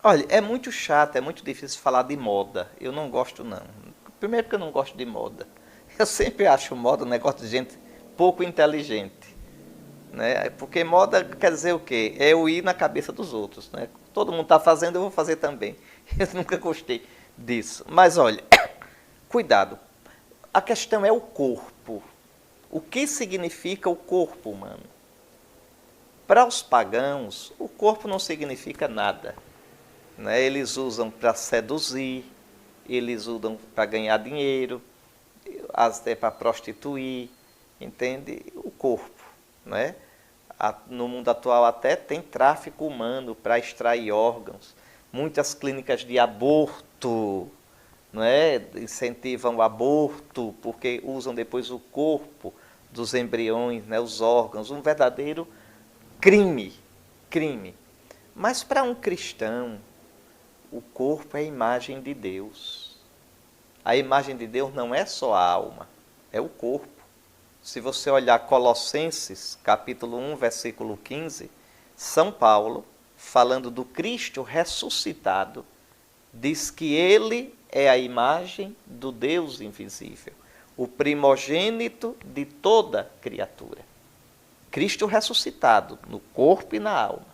Olha, é muito chato, é muito difícil falar de moda. Eu não gosto, não. Primeiro porque eu não gosto de moda. Eu sempre acho moda um negócio de gente pouco inteligente. Né? Porque moda quer dizer o quê? É eu ir na cabeça dos outros. Né? Todo mundo está fazendo, eu vou fazer também. Eu nunca gostei disso. Mas olha, cuidado. A questão é o corpo. O que significa o corpo humano? Para os pagãos, o corpo não significa nada. Né? Eles usam para seduzir, eles usam para ganhar dinheiro, até para prostituir, entende? O corpo. Né? No mundo atual até tem tráfico humano para extrair órgãos. Muitas clínicas de aborto, não é? Incentivam o aborto porque usam depois o corpo dos embriões, né? Os órgãos, um verdadeiro crime. Crime. Mas para um cristão, o corpo é a imagem de Deus. A imagem de Deus não é só a alma, é o corpo. Se você olhar Colossenses, capítulo 1, versículo 15, São Paulo, falando do Cristo ressuscitado, diz que ele é a imagem do Deus invisível, o primogênito de toda criatura. Cristo ressuscitado, no corpo e na alma.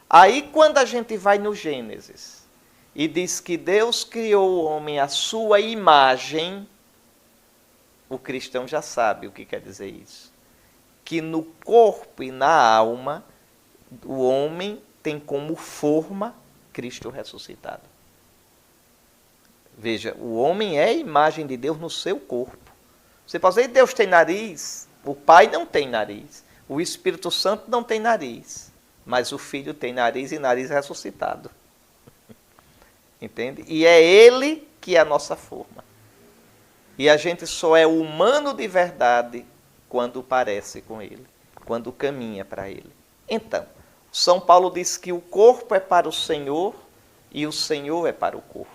Aí, quando a gente vai no Gênesis e diz que Deus criou o homem à sua imagem, o cristão já sabe o que quer dizer isso. Que no corpo e na alma, o homem tem como forma Cristo ressuscitado. Veja, o homem é a imagem de Deus no seu corpo. Você pode dizer, Deus tem nariz? O Pai não tem nariz. O Espírito Santo não tem nariz. Mas o Filho tem nariz e nariz ressuscitado. Entende? E é Ele que é a nossa forma. E a gente só é humano de verdade quando parece com Ele, quando caminha para Ele. Então, São Paulo diz que o corpo é para o Senhor e o Senhor é para o corpo.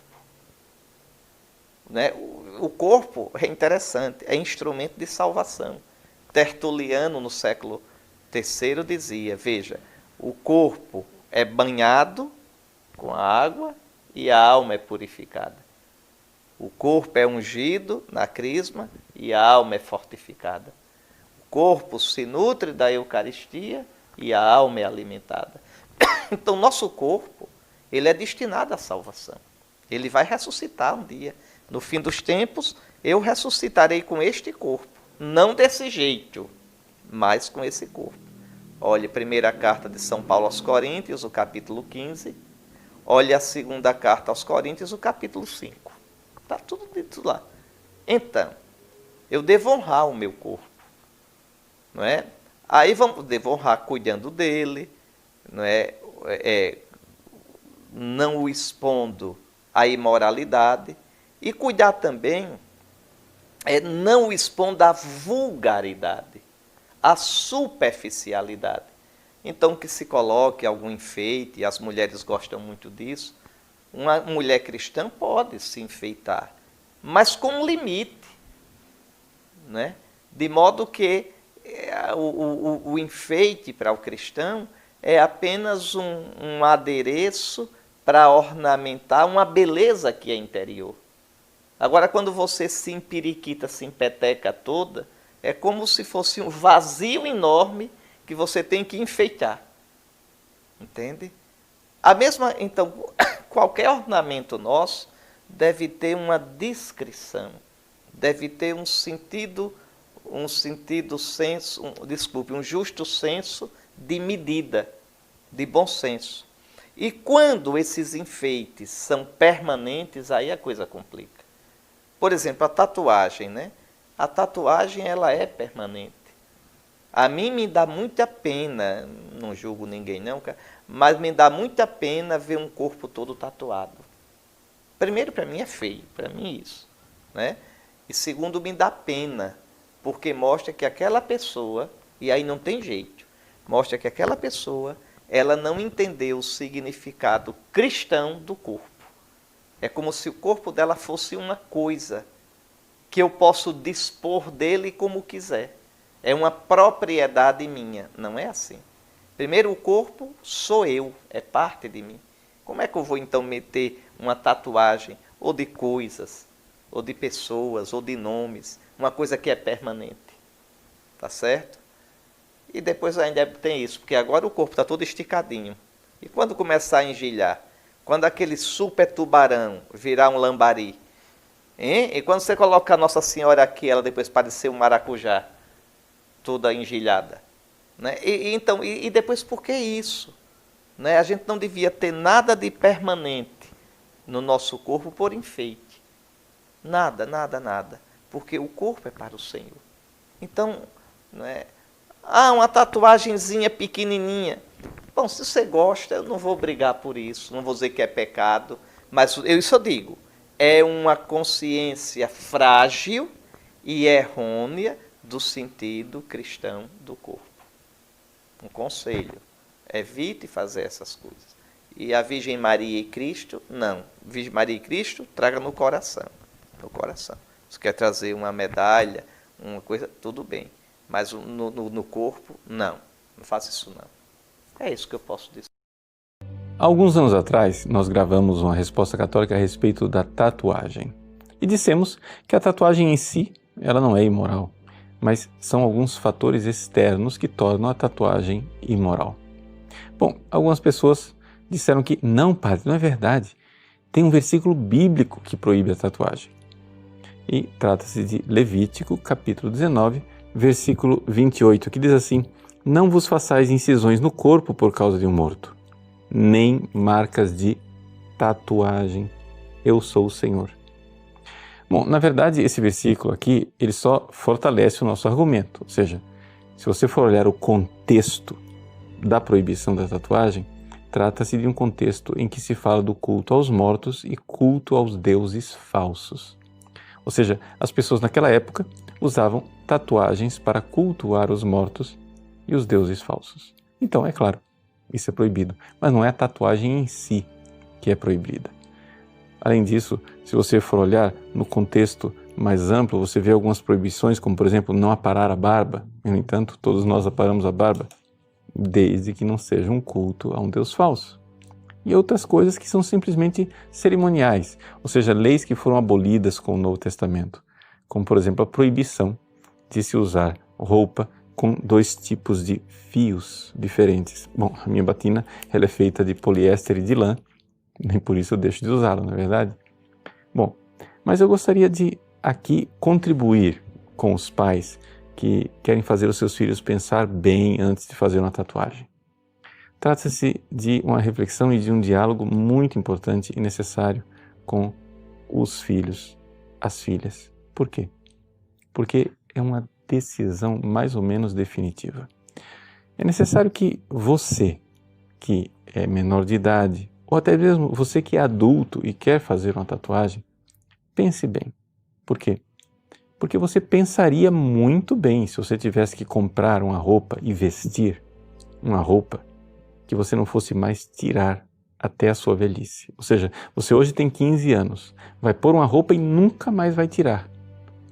Né? O corpo é interessante, é instrumento de salvação. Tertuliano, no século III, dizia, veja, o corpo é banhado com a água e a alma é purificada. O corpo é ungido na crisma e a alma é fortificada. O corpo se nutre da Eucaristia e a alma é alimentada. Então, nosso corpo, ele é destinado à salvação. Ele vai ressuscitar um dia. No fim dos tempos, eu ressuscitarei com este corpo. Não desse jeito, mas com esse corpo. Olhe a primeira carta de São Paulo aos Coríntios, o capítulo 15. Olhe a segunda carta aos Coríntios, o capítulo 5. Está tudo dito lá. Então, eu devo honrar o meu corpo. Não é? Aí devo honrar cuidando dele, não é? Não o expondo à imoralidade. E cuidar também não o expondo à vulgaridade, à superficialidade. Então, que se coloque algum enfeite, e as mulheres gostam muito disso. Uma mulher cristã pode se enfeitar, mas com limite. Né? De modo que o enfeite para o cristão é apenas um adereço para ornamentar uma beleza que é interior. Agora, quando você se empiriquita, se empeteca toda, é como se fosse um vazio enorme que você tem que enfeitar. Entende? Então, qualquer ornamento nosso deve ter uma discrição, deve ter um justo senso de medida, de bom senso. E quando esses enfeites são permanentes, aí a coisa complica. Por exemplo, a tatuagem, né? A tatuagem, ela é permanente. A mim me dá muita pena, não julgo ninguém não, mas me dá muita pena ver um corpo todo tatuado. Primeiro, para mim é feio, para mim isso. Né? E segundo, me dá pena, porque mostra que aquela pessoa, e aí não tem jeito, mostra que aquela pessoa, ela não entendeu o significado cristão do corpo. É como se o corpo dela fosse uma coisa que eu posso dispor dele como quiser. É uma propriedade minha. Não é assim. Primeiro, o corpo sou eu, é parte de mim. Como é que eu vou então meter uma tatuagem ou de coisas, ou de pessoas, ou de nomes, uma coisa que é permanente? Tá certo? E depois ainda tem isso, porque agora o corpo está todo esticadinho. E quando começar a engelhar? Quando aquele super tubarão virar um lambari? Hein? E quando você coloca a Nossa Senhora aqui, ela depois parecer um maracujá, toda engelhada. Né? E depois por que isso? Né? A gente não devia ter nada de permanente no nosso corpo por enfeite. Nada, nada, nada. Porque o corpo é para o Senhor. Então, né? Uma tatuagenzinha pequenininha. Bom, se você gosta, eu não vou brigar por isso, não vou dizer que é pecado, mas isso eu digo, é uma consciência frágil e errônea do sentido cristão do corpo. Um conselho, evite fazer essas coisas. E a Virgem Maria e Cristo, não. Virgem Maria e Cristo, traga no coração. No coração. Se quer trazer uma medalha, uma coisa, tudo bem. Mas no corpo, não. Não faça isso, não. É isso que eu posso dizer. Há alguns anos atrás, nós gravamos uma resposta católica a respeito da tatuagem. E dissemos que a tatuagem em si, ela não é imoral, mas são alguns fatores externos que tornam a tatuagem imoral. Bom, algumas pessoas disseram que não, padre, não é verdade. Tem um versículo bíblico que proíbe a tatuagem. E trata-se de Levítico, capítulo 19, versículo 28, que diz assim: não vos façais incisões no corpo por causa de um morto, nem marcas de tatuagem. Eu sou o Senhor. Bom, na verdade, esse versículo aqui, ele só fortalece o nosso argumento. Ou seja, se você for olhar o contexto da proibição da tatuagem, trata-se de um contexto em que se fala do culto aos mortos e culto aos deuses falsos. Ou seja, as pessoas naquela época usavam tatuagens para cultuar os mortos e os deuses falsos. Então, é claro, isso é proibido, mas não é a tatuagem em si que é proibida. Além disso, se você for olhar no contexto mais amplo, você vê algumas proibições, como por exemplo, não aparar a barba. No entanto, todos nós aparamos a barba, desde que não seja um culto a um deus falso. E outras coisas que são simplesmente cerimoniais, ou seja, leis que foram abolidas com o Novo Testamento, como por exemplo a proibição de se usar roupa com 2 tipos de fios diferentes. Bom, a minha batina ela é feita de poliéster e de lã, nem por isso eu deixo de usá-la, não é verdade? Bom, mas eu gostaria de aqui contribuir com os pais que querem fazer os seus filhos pensar bem antes de fazer uma tatuagem. Trata-se de uma reflexão e de um diálogo muito importante e necessário com os filhos, as filhas. Por quê? Porque é uma decisão mais ou menos definitiva. É necessário que você, que é menor de idade, ou até mesmo você que é adulto e quer fazer uma tatuagem, pense bem. Por quê? Porque você pensaria muito bem se você tivesse que comprar uma roupa e vestir uma roupa que você não fosse mais tirar até a sua velhice. Ou seja, você hoje tem 15 anos, vai pôr uma roupa e nunca mais vai tirar.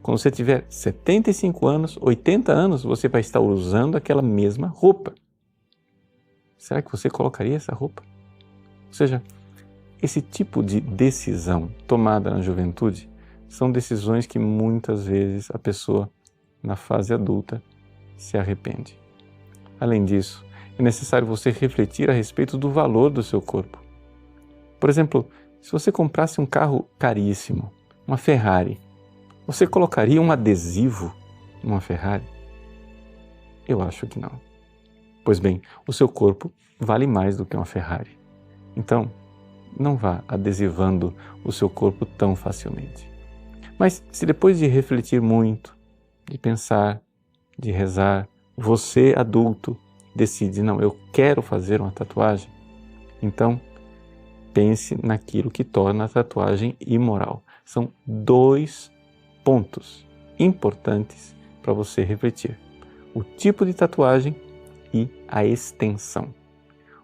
Quando você tiver 75 anos, 80 anos, você vai estar usando aquela mesma roupa. Será que você colocaria essa roupa? Ou seja, esse tipo de decisão tomada na juventude são decisões que muitas vezes a pessoa, na fase adulta, se arrepende. Além disso, é necessário você refletir a respeito do valor do seu corpo. Por exemplo, se você comprasse um carro caríssimo, uma Ferrari, você colocaria um adesivo numa Ferrari? Eu acho que não. Pois bem, o seu corpo vale mais do que uma Ferrari. Então, não vá adesivando o seu corpo tão facilmente. Mas se depois de refletir muito, de pensar, de rezar, você adulto decide, não, eu quero fazer uma tatuagem, então pense naquilo que torna a tatuagem imoral. São 2 pontos importantes para você refletir: o tipo de tatuagem e a extensão.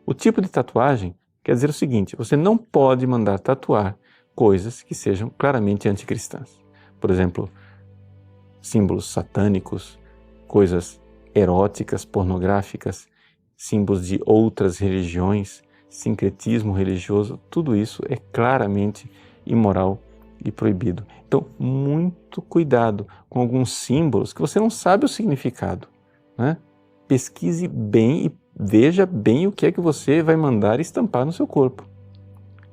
O tipo de tatuagem quer dizer o seguinte: você não pode mandar tatuar coisas que sejam claramente anticristãs. Por exemplo, símbolos satânicos, coisas eróticas, pornográficas, símbolos de outras religiões, sincretismo religioso, tudo isso é claramente imoral e proibido. Então, muito cuidado com alguns símbolos que você não sabe o significado, né? Pesquise bem e veja bem o que é que você vai mandar estampar no seu corpo.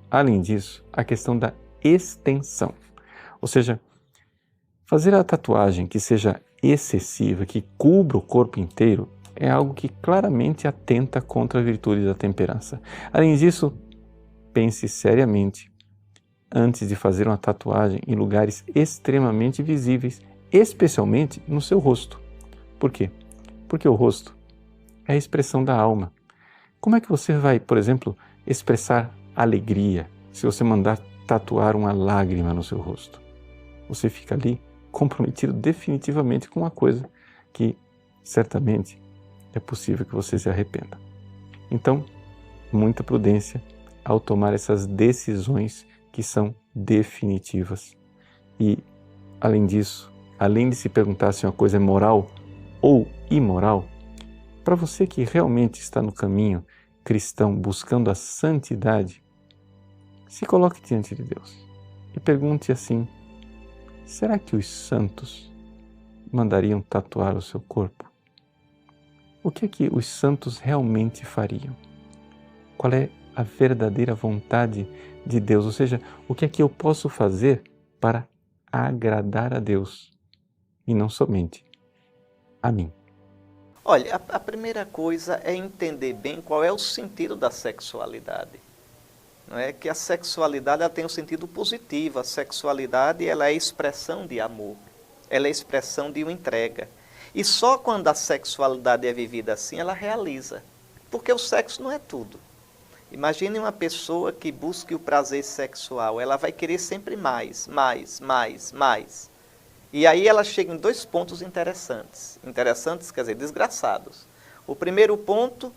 Além disso, a questão da extensão, ou seja, fazer a tatuagem que seja excessiva, que cubra o corpo inteiro, é algo que claramente atenta contra a virtude da temperança. Além disso, pense seriamente antes de fazer uma tatuagem em lugares extremamente visíveis, especialmente no seu rosto. Por quê? Porque o rosto é a expressão da alma. Como é que você vai, por exemplo, expressar alegria se você mandar tatuar uma lágrima no seu rosto? Você fica ali comprometido definitivamente com uma coisa que certamente é possível que você se arrependa. Então, muita prudência ao tomar essas decisões que são definitivas. E, além disso, além de se perguntar se uma coisa é moral ou imoral, para você que realmente está no caminho cristão buscando a santidade, se coloque diante de Deus e pergunte assim: será que os santos mandariam tatuar o seu corpo? O que é que os santos realmente fariam? Qual é a verdadeira vontade de Deus? Ou seja, o que é que eu posso fazer para agradar a Deus e não somente a mim? Olha, a primeira coisa é entender bem qual é o sentido da sexualidade. Não é que a sexualidade ela tem um sentido positivo. A sexualidade ela é a expressão de amor, ela é a expressão de uma entrega. E só quando a sexualidade é vivida assim, ela realiza. Porque o sexo não é tudo. Imagine uma pessoa que busque o prazer sexual, ela vai querer sempre mais, mais, mais, mais. E aí ela chega em dois pontos interessantes. Interessantes, quer dizer, desgraçados. O primeiro ponto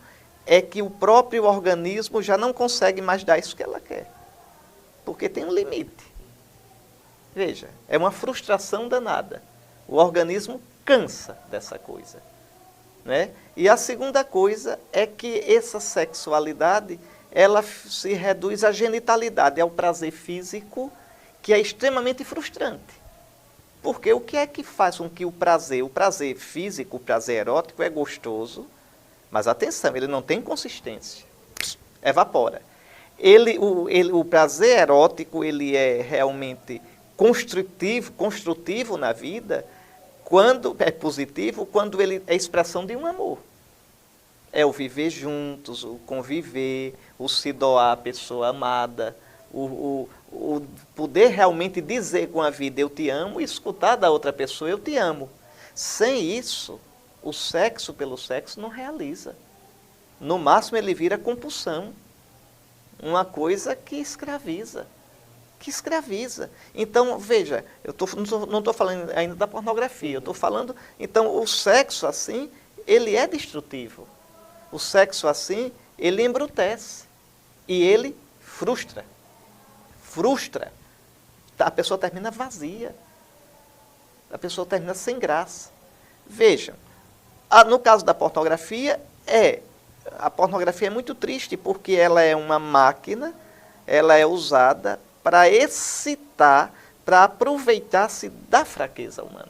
é que o próprio organismo já não consegue mais dar isso que ela quer. Porque tem um limite. Veja, é uma frustração danada. O organismo cansa dessa coisa, né? E a segunda coisa é que essa sexualidade, ela se reduz à genitalidade, ao prazer físico, que é extremamente frustrante. Porque o que é que faz com que o prazer físico, o prazer erótico é gostoso, mas atenção, ele não tem consistência, evapora. O prazer erótico, ele é realmente construtivo na vida, quando é positivo, quando ele é expressão de um amor. É o viver juntos, o conviver, o se doar à pessoa amada, o poder realmente dizer com a vida eu te amo e escutar da outra pessoa eu te amo. Sem isso, o sexo pelo sexo não realiza. No máximo ele vira compulsão, uma coisa que escraviza. Então, veja, não estou falando ainda da pornografia, eu estou falando, então, o sexo assim, ele é destrutivo. O sexo assim, ele embrutece e ele frustra. A pessoa termina vazia, a pessoa termina sem graça. Vejam, no caso da pornografia, a pornografia é muito triste porque ela é uma máquina, ela é usada para excitar, para aproveitar-se da fraqueza humana.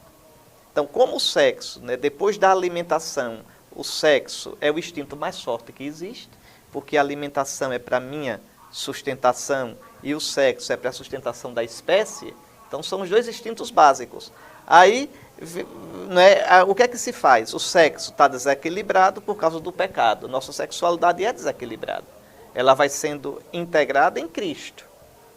Então, como o sexo, né, depois da alimentação, o sexo é o instinto mais forte que existe, porque a alimentação é para minha sustentação e o sexo é para a sustentação da espécie, então são os dois instintos básicos. Aí, né, o que é que se faz? O sexo está desequilibrado por causa do pecado. Nossa sexualidade é desequilibrada. Ela vai sendo integrada em Cristo,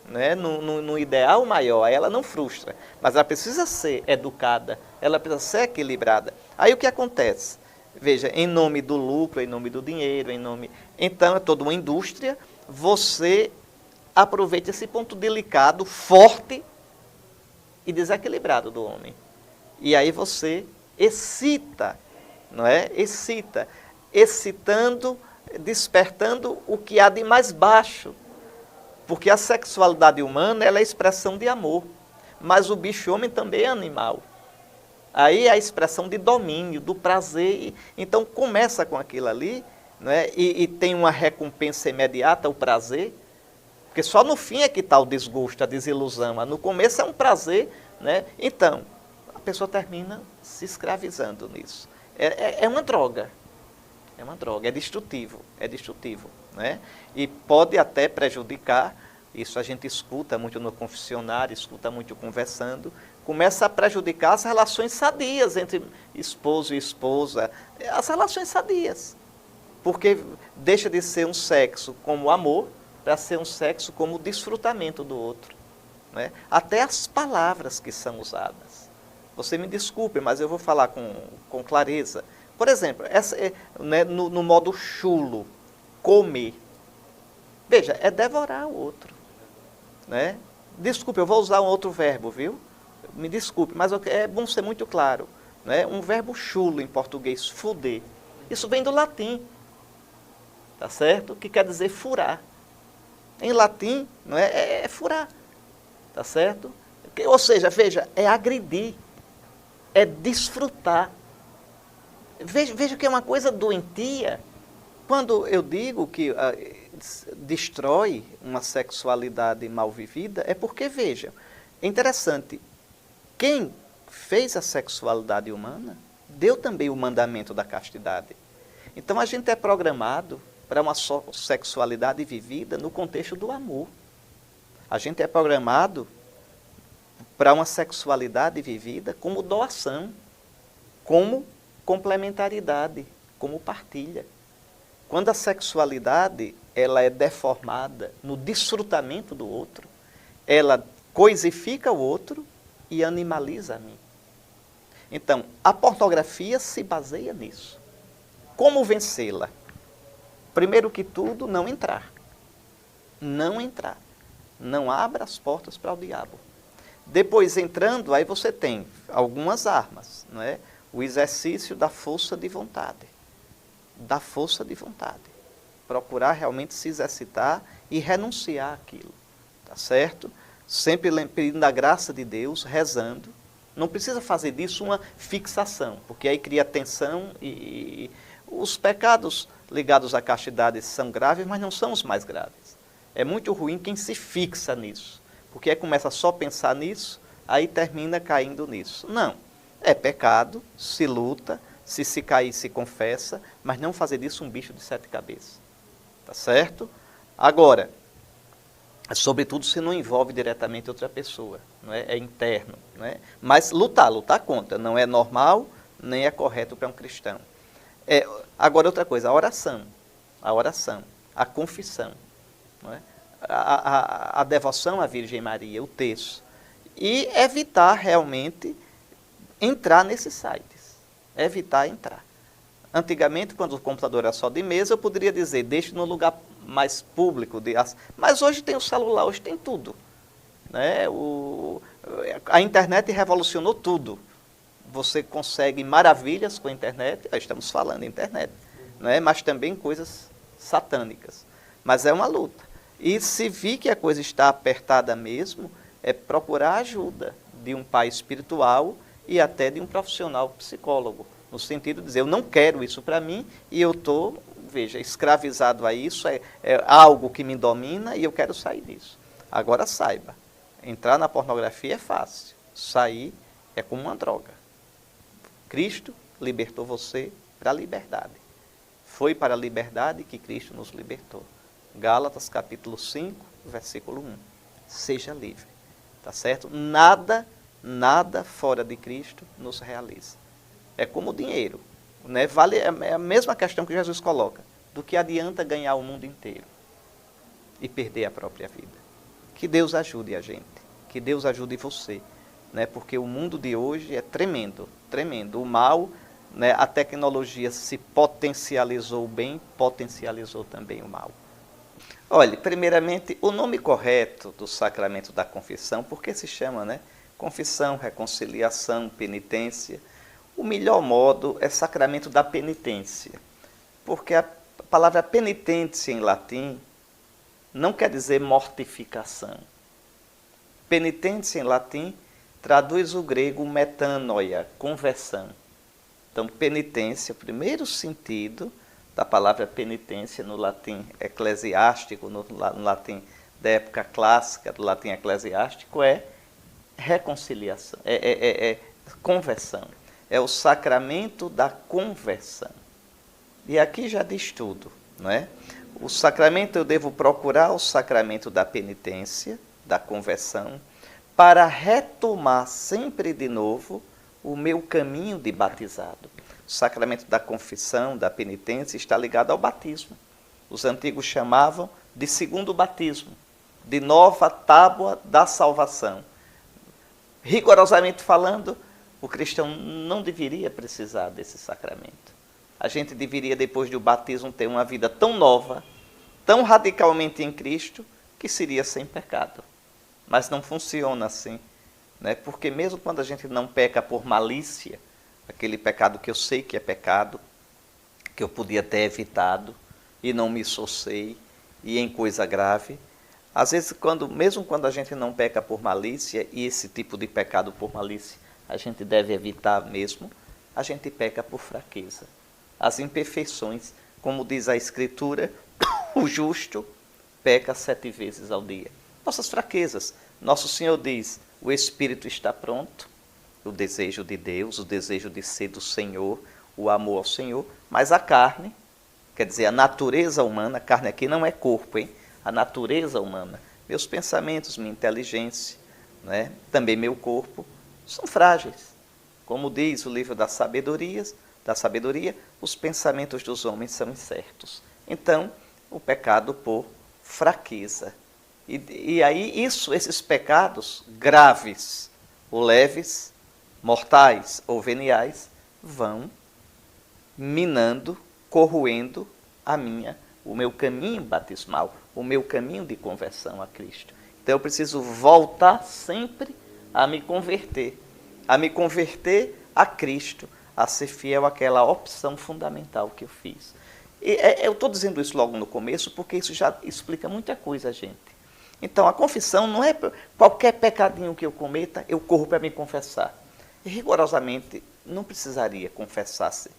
né, no ideal maior. Aí ela não frustra, mas ela precisa ser educada, ela precisa ser equilibrada. Aí o que acontece? Veja, em nome do lucro, em nome do dinheiro, então é toda uma indústria, você aproveita esse ponto delicado, forte e desequilibrado do homem. E aí você excita, não é? Excitando, despertando o que há de mais baixo. Porque a sexualidade humana ela é a expressão de amor, mas o bicho-homem também é animal. Aí é a expressão de domínio, do prazer. Então começa com aquilo ali, não é? E tem uma recompensa imediata, o prazer, porque só no fim é que está o desgosto, a desilusão, mas no começo é um prazer, né? Então, a pessoa termina se escravizando nisso. É uma droga, é destrutivo, né? E pode até prejudicar, isso a gente escuta muito no confessionário, escuta muito conversando, começa a prejudicar as relações sadias entre esposo e esposa, as relações sadias, porque deixa de ser um sexo como amor, para ser um sexo como desfrutamento do outro, né? Até as palavras que são usadas. Você me desculpe, mas eu vou falar com clareza. Por exemplo, né, no modo chulo, comer. Veja, é devorar o outro, né? Desculpe, eu vou usar um outro verbo, viu? Me desculpe, mas é bom ser muito claro, né? Um verbo chulo em português, fuder. Isso vem do latim, tá certo? Que quer dizer furar. Em latim, não é furar, tá certo? Ou seja, veja, é agredir, é desfrutar. Veja que é uma coisa doentia. Quando eu digo que destrói uma sexualidade mal vivida, é porque, veja, é interessante, quem fez a sexualidade humana deu também o mandamento da castidade. Então a gente é programado para uma sexualidade vivida no contexto do amor. A gente é programado para uma sexualidade vivida como doação, como complementaridade, como partilha. Quando a sexualidade ela é deformada no desfrutamento do outro, ela coisifica o outro e animaliza a mim. Então, a pornografia se baseia nisso. Como vencê-la? Primeiro que tudo, não entrar. Não entrar. Não abra as portas para o diabo. Depois, entrando, aí você tem algumas armas, não é? O exercício da força de vontade. Da força de vontade. Procurar realmente se exercitar e renunciar àquilo. Tá certo? Sempre pedindo a graça de Deus, rezando. Não precisa fazer disso uma fixação, porque aí cria tensão e os pecados ligados à castidade são graves, mas não são os mais graves. É muito ruim quem se fixa nisso, porque aí começa só a pensar nisso, aí termina caindo nisso. Não, é pecado, se luta, se cair, se confessa, mas não fazer disso um bicho de 7 cabeças. Tá certo? Agora, sobretudo se não envolve diretamente outra pessoa, não é? É interno, não é? Mas lutar contra, não é normal, nem é correto para um cristão. Agora outra coisa, a oração, a confissão, não é? A devoção à Virgem Maria, o terço, e evitar realmente entrar nesses sites, evitar entrar. Antigamente, quando o computador era só de mesa, eu poderia dizer, deixe no lugar mais público. Mas hoje tem o celular, hoje tem tudo. Né? A internet revolucionou tudo. Você consegue maravilhas com a internet, estamos falando de internet, né? Mas também coisas satânicas. Mas é uma luta. E se vir que a coisa está apertada mesmo, é procurar ajuda de um pai espiritual e até de um profissional psicólogo. No sentido de dizer, eu não quero isso para mim e eu estou, veja, escravizado a isso, é algo que me domina e eu quero sair disso. Agora saiba, entrar na pornografia é fácil, sair é como uma droga. Cristo libertou você para a liberdade. Foi para a liberdade que Cristo nos libertou. Gálatas capítulo 5, versículo 1. Seja livre, tá certo? Nada fora de Cristo nos realiza. É como o dinheiro, né? É a mesma questão que Jesus coloca. Do que adianta ganhar o mundo inteiro e perder a própria vida? Que Deus ajude a gente, que Deus ajude você, né? Porque o mundo de hoje é tremendo, tremendo. O mal, né? A tecnologia se potencializou bem, potencializou também o mal. Olha, primeiramente, o nome correto do sacramento da confissão, porque se chama, né? Confissão, reconciliação, penitência. O melhor modo é sacramento da penitência, porque a palavra penitência em latim não quer dizer mortificação. Penitência em latim traduz o grego metanoia, conversão. Então, penitência, o primeiro sentido, da palavra penitência no latim eclesiástico, no latim da época clássica, do latim eclesiástico, é reconciliação, é conversão. É o sacramento da conversão. E aqui já diz tudo, não é? O sacramento, eu devo procurar o sacramento da penitência, da conversão, para retomar sempre de novo o meu caminho de batizado. O sacramento da confissão, da penitência, está ligado ao batismo. Os antigos chamavam de segundo batismo, de nova tábua da salvação. Rigorosamente falando, o cristão não deveria precisar desse sacramento. A gente deveria, depois do batismo, ter uma vida tão nova, tão radicalmente em Cristo, que seria sem pecado. Mas não funciona assim, né? Porque mesmo quando a gente não peca por malícia, aquele pecado que eu sei que é pecado, que eu podia ter evitado, e não me esforcei, e em coisa grave, às vezes, mesmo quando a gente não peca por malícia, e esse tipo de pecado por malícia a gente deve evitar mesmo, a gente peca por fraqueza. As imperfeições, como diz a Escritura, o justo peca 7 vezes ao dia. Nossas fraquezas. Nosso Senhor diz, o espírito está pronto, o desejo de Deus, o desejo de ser do Senhor, o amor ao Senhor, mas a carne, quer dizer, a natureza humana, a carne aqui não é corpo, hein? A natureza humana, meus pensamentos, minha inteligência, né? Também meu corpo, são frágeis. Como diz o livro da sabedoria, os pensamentos dos homens são incertos. Então, o pecado por fraqueza. E aí, esses pecados graves ou leves, mortais ou veniais, vão minando, corroendo o meu caminho batismal, o meu caminho de conversão a Cristo. Então, eu preciso voltar sempre a me converter a Cristo, a ser fiel àquela opção fundamental que eu fiz. Eu estou dizendo isso logo no começo, porque isso já explica muita coisa, gente. Então, a confissão não é qualquer pecadinho que eu cometa, eu corro para me confessar. E, rigorosamente, não precisaria confessar-se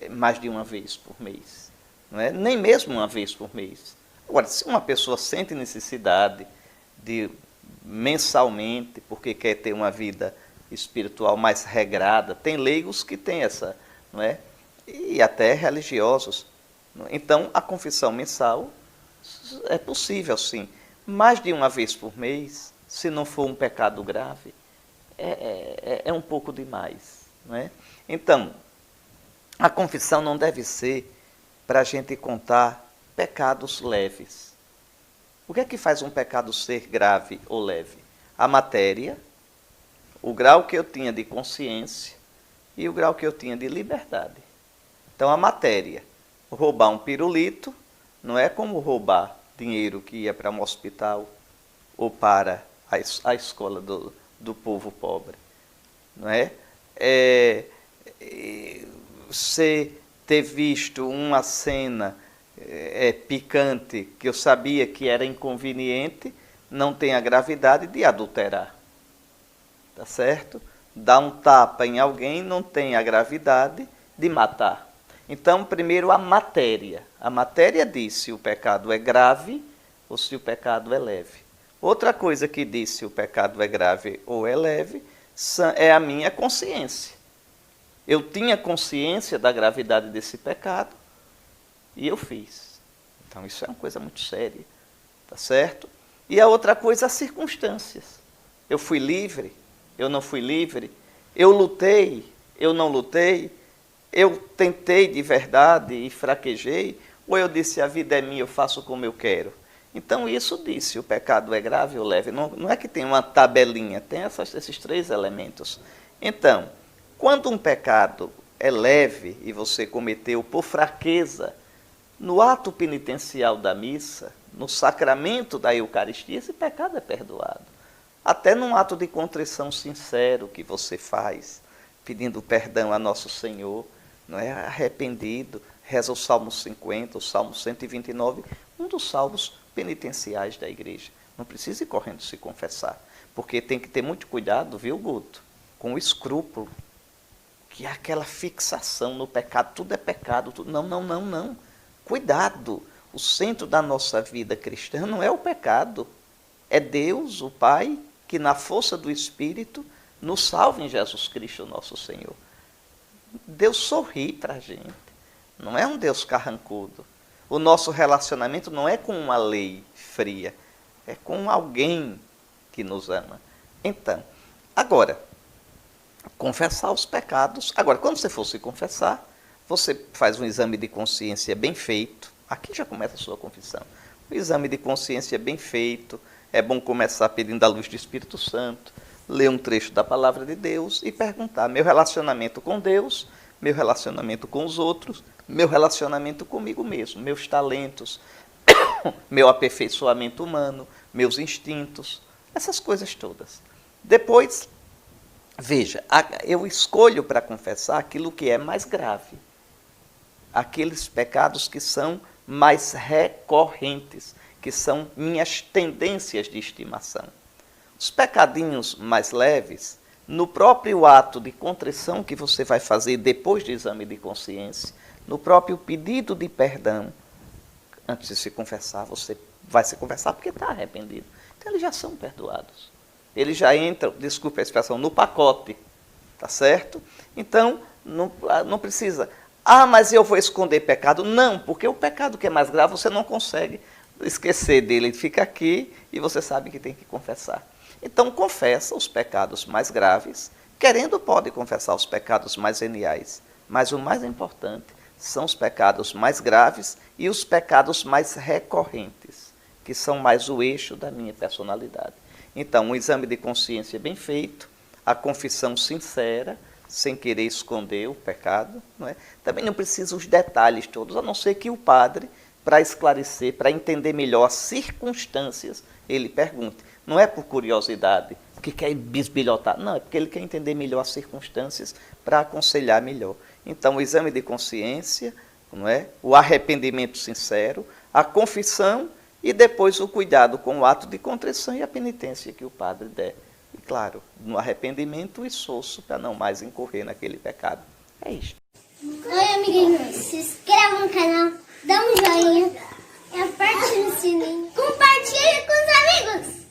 mais de uma vez por mês. Não é? Nem mesmo uma vez por mês. Agora, se uma pessoa sente necessidade de mensalmente, porque quer ter uma vida espiritual mais regrada, tem leigos que têm essa, não é? E até religiosos. Então, a confissão mensal é possível, sim. Mais de uma vez por mês, se não for um pecado grave, é um pouco demais, não é? Então, a confissão não deve ser para a gente contar pecados leves. O que é que faz um pecado ser grave ou leve? A matéria, o grau que eu tinha de consciência e o grau que eu tinha de liberdade. Então, a matéria, roubar um pirulito, não é como roubar dinheiro que ia para um hospital ou para a escola do povo pobre. Não é? Você ter visto uma cena picante que eu sabia que era inconveniente, não tem a gravidade de adulterar. Tá certo? Dar um tapa em alguém não tem a gravidade de matar. Então, primeiro a matéria. A matéria diz se o pecado é grave ou se o pecado é leve. Outra coisa que diz se o pecado é grave ou é leve é a minha consciência. Eu tinha consciência da gravidade desse pecado e eu fiz. Então, isso é uma coisa muito séria. Tá certo? E a outra coisa, as circunstâncias. Eu fui livre? Eu não fui livre? Eu lutei? Eu não lutei? Eu tentei de verdade e fraquejei? Ou eu disse, a vida é minha, eu faço como eu quero? Então, isso disse, o pecado é grave ou leve. Não é que tem uma tabelinha, tem esses 3 elementos. Então, quando um pecado é leve e você cometeu por fraqueza, no ato penitencial da missa, no sacramento da Eucaristia, esse pecado é perdoado. Até num ato de contrição sincero que você faz, pedindo perdão a Nosso Senhor, não é? Arrependido, reza o Salmo 50, o Salmo 129, um dos salmos penitenciais da igreja. Não precisa ir correndo se confessar, porque tem que ter muito cuidado, viu, Guto? Com o escrúpulo, que é aquela fixação no pecado, tudo é pecado, tudo. Não. Cuidado, o centro da nossa vida cristã não é o pecado, é Deus, o Pai, que na força do Espírito nos salva em Jesus Cristo, nosso Senhor. Deus sorri para a gente, não é um Deus carrancudo. O nosso relacionamento não é com uma lei fria, é com alguém que nos ama. Então, agora, confessar os pecados. Agora, quando você for se confessar, você faz um exame de consciência bem feito. Aqui já começa a sua confissão. Um exame de consciência bem feito. É bom começar pedindo a luz do Espírito Santo, ler um trecho da Palavra de Deus e perguntar: meu relacionamento com Deus, meu relacionamento com os outros, meu relacionamento comigo mesmo, meus talentos, meu aperfeiçoamento humano, meus instintos, essas coisas todas. Depois, veja, eu escolho para confessar aquilo que é mais grave, aqueles pecados que são mais recorrentes, que são minhas tendências de estimação. Os pecadinhos mais leves, no próprio ato de contrição que você vai fazer depois do exame de consciência, no próprio pedido de perdão, antes de se confessar, você vai se confessar porque está arrependido. Então, eles já são perdoados. Eles já entram, desculpe a expressão, no pacote, tá certo? Então, não precisa. Ah, mas eu vou esconder pecado. Não, porque o pecado que é mais grave, você não consegue esquecer dele. Ele fica aqui e você sabe que tem que confessar. Então, confessa os pecados mais graves. Querendo, pode confessar os pecados mais veniais. Mas o mais importante são os pecados mais graves e os pecados mais recorrentes, que são mais o eixo da minha personalidade. Então, um exame de consciência bem feito, a confissão sincera, sem querer esconder o pecado. Não é? Também não precisa os detalhes todos, a não ser que o padre, para esclarecer, para entender melhor as circunstâncias, ele pergunte. Não é por curiosidade, que quer bisbilhotar, não, é porque ele quer entender melhor as circunstâncias para aconselhar melhor. Então, o exame de consciência, não é? O arrependimento sincero, a confissão e depois o cuidado com o ato de contrição e a penitência que o padre der. E, claro, no arrependimento, o esforço para não mais incorrer naquele pecado. É isto. Oi, amiguinhos. Se inscreva no canal, dá um joinha, aperte no sininho, compartilhe com os amigos.